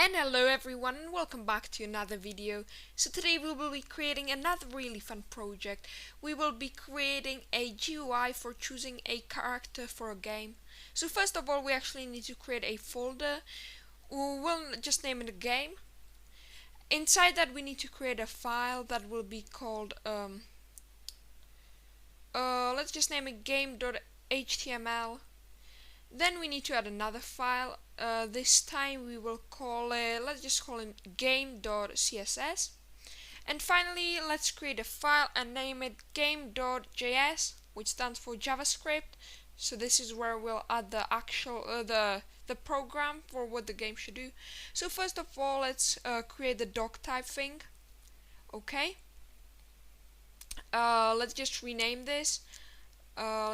And hello everyone, and welcome back to another video. So today we will be creating another really fun project. We will be creating a GUI for choosing a character for a game. So first of all, we actually need to create a folder. We'll just name it a game. Inside that we need to create a file that will be called let's just name it game.html. Then we need to add another file. This time we will call it, let's just call it game.css. And finally, let's create a file and name it game.js, which stands for JavaScript. So this is where we'll add the actual the program for what the game should do. So first of all, let's create the doc type thing. Okay. Let's just rename this.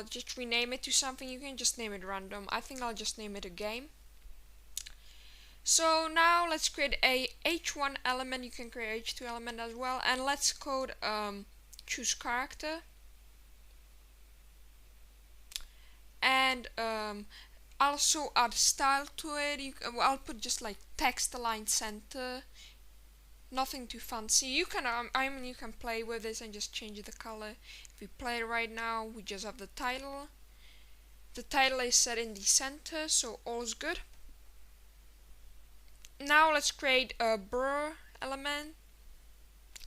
Just rename it to something. You can just name it random. I think I'll just name it a game. So now let's create a h1 element. You can create h2 element as well, and let's code choose character, and also add style to it. I'll put just like text align center. Nothing too fancy. You can you can play with this and just change the color. If we play it right now, we just have the title. The title is set in the center, so all's good. Now let's create a blur element,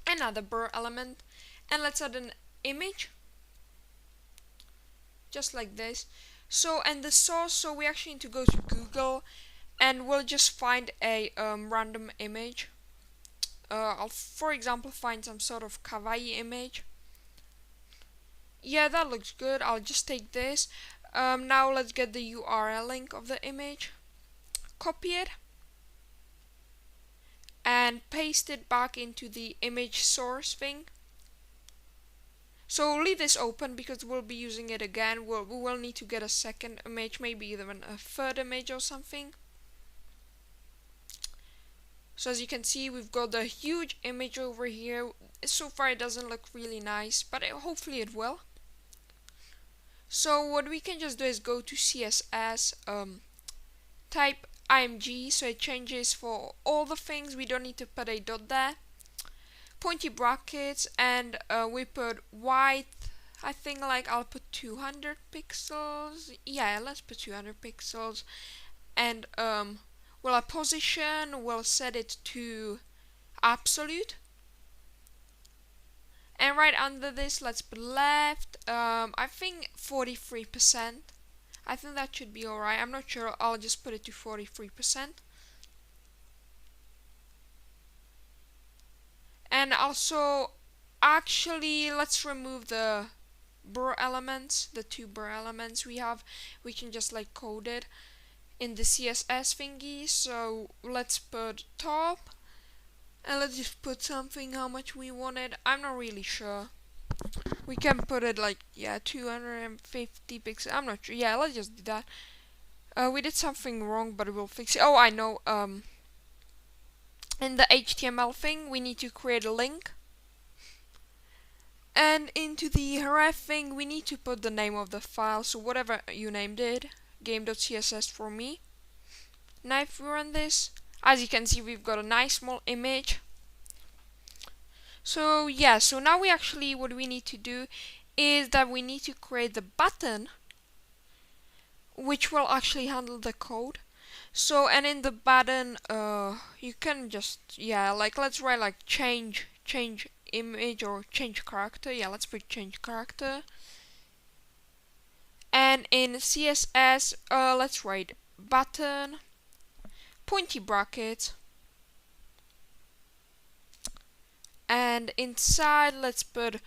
another blur element, and let's add an image, just like this. So, and the source, so we actually need to go to Google, and we'll just find a random image. I'll, for example, find some sort of kawaii image. Yeah, that looks good. I'll just take this. Now let's get the URL link of the image, copy it, and paste it back into the image source thing. So leave this open because we'll be using it again. We will need to get a second image, maybe even a third image or something. So as you can see, we've got a huge image over here. So far it doesn't look really nice, but hopefully it will. So what we can just do is go to CSS, type img, so it changes for all the things. We don't need to put a dot there. Pointy brackets, and we put white. I think like I'll put 200 pixels. Yeah, let's put 200 pixels. And well, a position, we'll set it to absolute. And right under this, let's put left. I think 43%. I think that should be alright. I'm not sure. I'll just put it to 43%. And also, actually, let's remove the blur elements, the two blur elements we have. We can just like code it in the CSS thingy. So let's put top, and let's just put something how much we want it. I'm not really sure. We can put it like, yeah, 250 pixels. I'm not sure. Yeah, let's just do that. We did something wrong, but we'll fix it. Oh, I know. In the HTML thing, we need to create a link. And into the href thing, we need to put the name of the file. So whatever you named it, game.css for me. Now if we run this, as you can see, we've got a nice small image. So yeah, so now we actually, what we need to do is that we need to create the button which will actually handle the code. So, and in the button, you can just, yeah, like let's write like change image or change character. Yeah, let's put change character. And in CSS, let's write button, pointy brackets, and inside let's put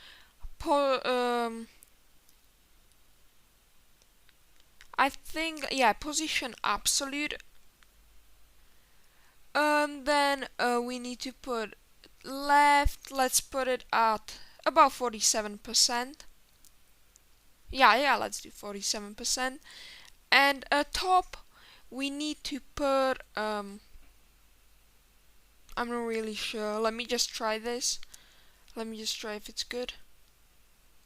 I think, yeah, position absolute. Then we need to put left. Let's put it at about 47%. Yeah, let's do 47%. And top, we need to put I'm not really sure. Let me just try this. Let me just try if it's good.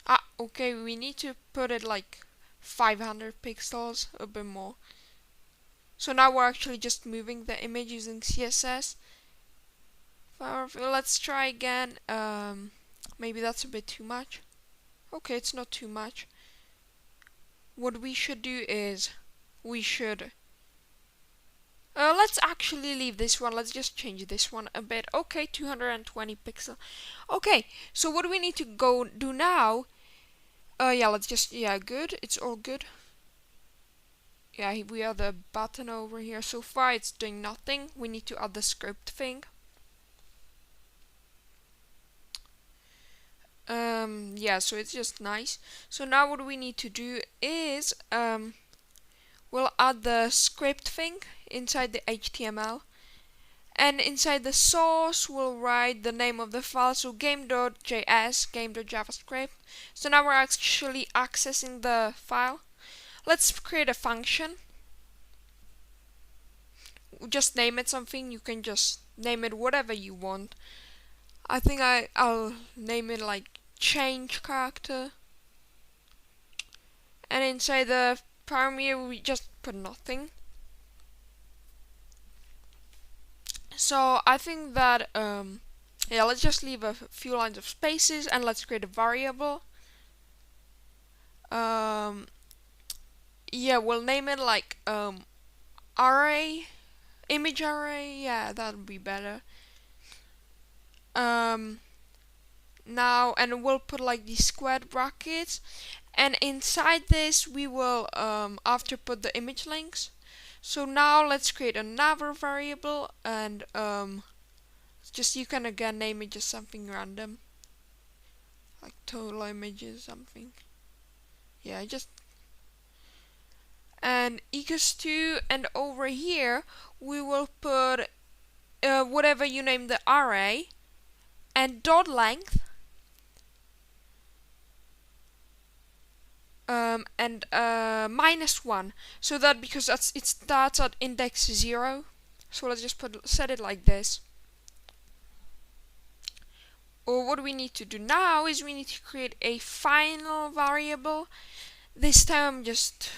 Ah, okay, we need to put it like 500 pixels, a bit more. So now we're actually just moving the image using CSS. Let's try again. Maybe that's a bit too much. Okay, it's not too much. What we should do is we should let's actually leave this one. Let's just change this one a bit. Okay, 220 pixel. Okay, so what we need to go do now, yeah, let's just, yeah, good. It's all good. Yeah, we have the button over here. So far it's doing nothing. We need to add the script thing. Yeah, so it's just nice. So now what we need to do is we'll add the script thing inside the HTML, and inside the source we'll write the name of the file, so game.js, game.javascript. So now we're actually accessing the file. Let's create a function. Just name it something. You can just name it whatever you want. I think I'll name it like change character, and inside the parameter we just put nothing. So I think that yeah, let's just leave a few lines of spaces and let's create a variable. Yeah, we'll name it like array, image array. Yeah, that would be better. Now, and we'll put like these squared brackets, and inside this we will after put the image links. So now let's create another variable, and just you can again name it just something random, like total images something. Yeah, just, and equals to, and over here we will put whatever you name the array, and dot length, and -1, so that because it starts at index 0. So let's just set it like this. Or what we need to do now is we need to create a final variable. This time just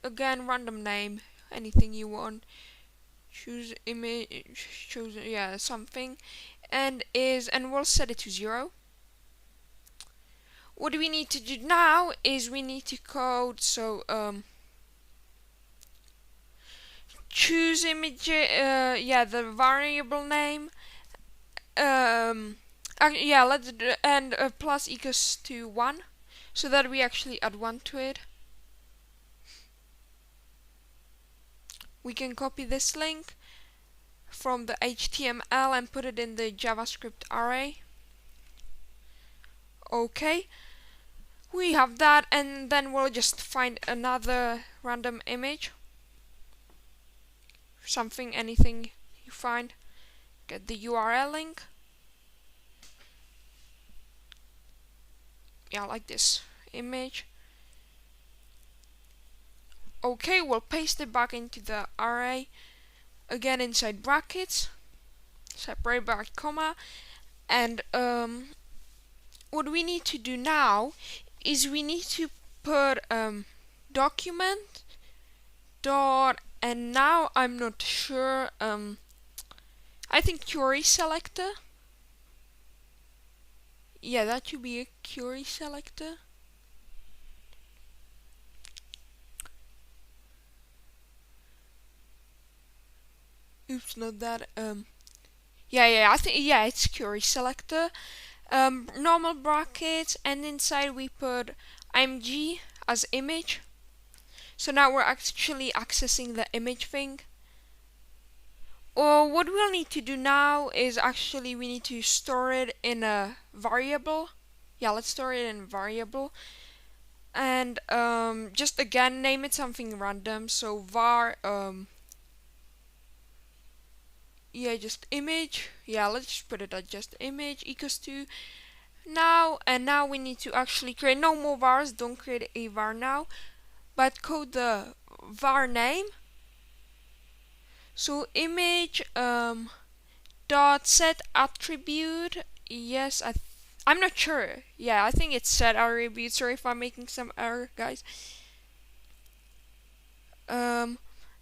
again random name, anything you want. Choose image, choose, yeah, something, and we'll set it to 0. What we need to do now is we need to code, so choose image, yeah, the variable name, yeah, let's do, and plus equals to 1, so that we actually add 1 to it. We can copy this link from the HTML and put it in the JavaScript array. Okay, we have that, and then we'll just find another random image, something, anything you find, get the URL link, yeah, like this image. Okay, we'll paste it back into the array, again inside brackets, separate by comma, and what we need to do now is we need to put document dot, and now I'm not sure, I think query selector. Yeah, that should be a query selector. Oops, not that. Yeah, I think, yeah, it's query selector. Normal brackets, and inside we put img as image. So now we're actually accessing the image thing. Or what we'll need to do now is actually we need to store it in a variable. Yeah, let's store it in a variable. And just again name it something random. So var yeah, just image. Yeah, let's just put it at just image equals to now, and now we need to actually create no more vars. Don't create a var now, but code the var name. So image dot set attribute. Yes, I'm not sure. Yeah, I think it's set attribute. Sorry if I'm making some error, guys.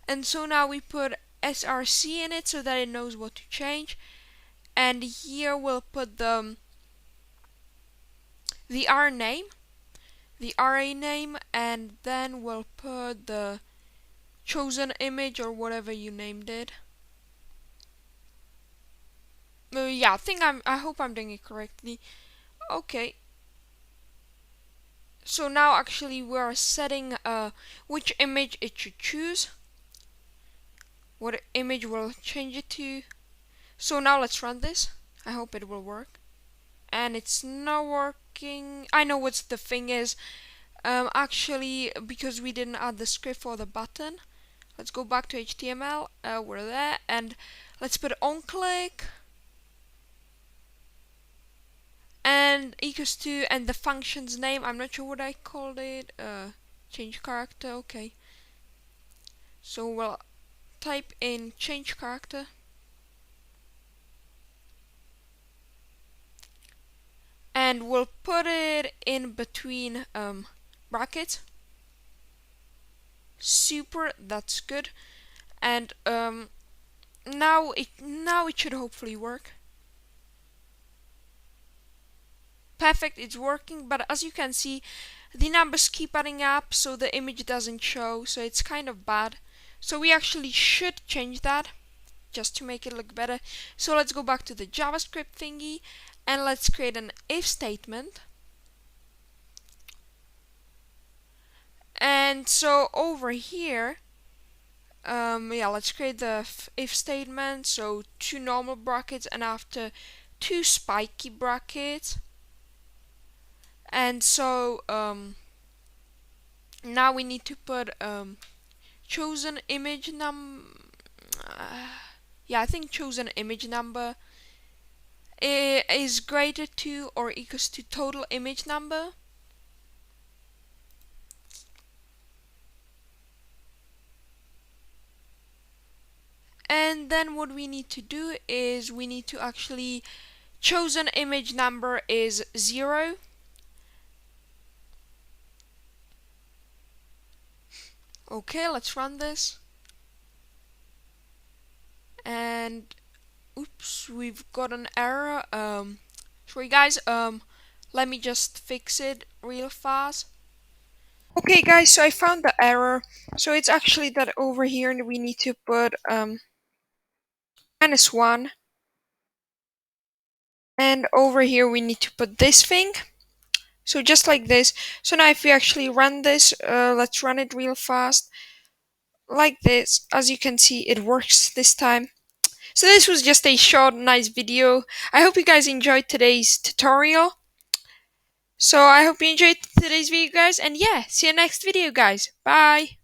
And so now we put src in it so that it knows what to change. And here we'll put the R name, the RA name, and then we'll put the chosen image or whatever you named it. Yeah, I hope I'm doing it correctly. Okay. So now actually we're setting which image it should choose, what image we'll change it to. So now let's run this. I hope it will work. And it's not working. I know what the thing is. Actually, because we didn't add the script for the button. Let's go back to HTML. We're there, and let's put on click and equals to, and the function's name. I'm not sure what I called it. Change character. Okay. So we'll type in change character. And we'll put it in between brackets. Super, that's good. And now it should hopefully work. Perfect, it's working, but as you can see, the numbers keep adding up, so the image doesn't show, so it's kind of bad. So we actually should change that, just to make it look better. So let's go back to the JavaScript thingy, and let's create an if statement. And so over here, yeah, let's create the if statement. So 2 normal brackets and after 2 spiky brackets. And so now we need to put chosen image yeah, I think chosen image number is greater to or equals to total image number. And then what we need to do is we need to actually chosen image number is 0. Okay, let's run this. And oops, we've got an error. Sorry guys, let me just fix it real fast. Okay guys, so I found the error. So it's actually that over here we need to put -1, and over here we need to put this thing. So just like this. So now if we actually run this, let's run it real fast. Like this, as you can see, it works this time. So this was just a short, nice video. I hope you guys enjoyed today's tutorial. So I hope you enjoyed today's video, guys. And yeah, see you next video, guys. Bye.